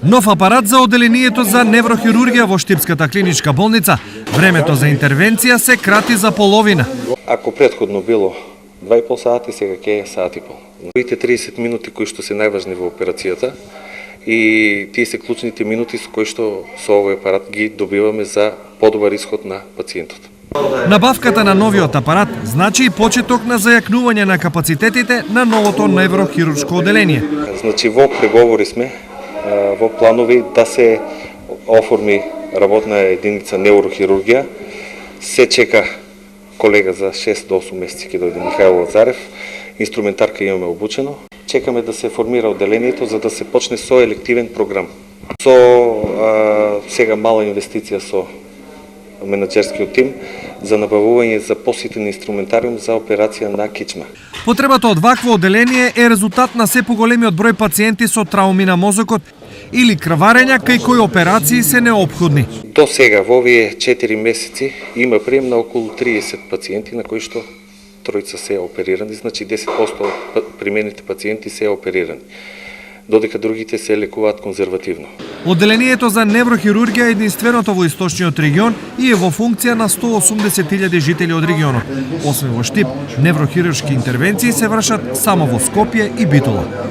Нов апарат за оделението за неврохирургија во Штипската клиничка болница. Времето за интервенција се крати за половина. Ако предходно било 2,5 сати, сега ќе е сат и пол. Овите 30 минути кои што се најважни во операцијата и тие се клучните минути со кои што со овој апарат ги добиваме за подобар исход на пациентот. Набавката на новиот апарат значи и почеток на зајакнување на капацитетите на новото неврохируршко оделение. Значи во преговори сме, во планови да се оформи работна единица неврохирургија. Се чека колега за 6 до 8 месеци ќе дојде Михаил Лазарев. Инструментарка имаме обучено. Чекаме да се формира оделението за да се почне со елективен програм. Сега мала инвестиција со менаџерскиот тим за набавување за поситен инструментариум за операција на кичма. Потребата од вакво оделение е резултат на се поголемиот број пациенти со трауми на мозокот или крварења кај кои операции се неопходни. До сега во овие 4 месеци има прием на околу 30 пациенти на кои што тројца се оперирани, значи 10% од примените пациенти се оперирани, додека другите се лекуваат конзервативно. Оделението за неврохирургија е единственото во источниот регион и е во функција на 180.000 жители од регионот. Освен во Штип, неврохируршки интервенции се вршат само во Скопје и Битола.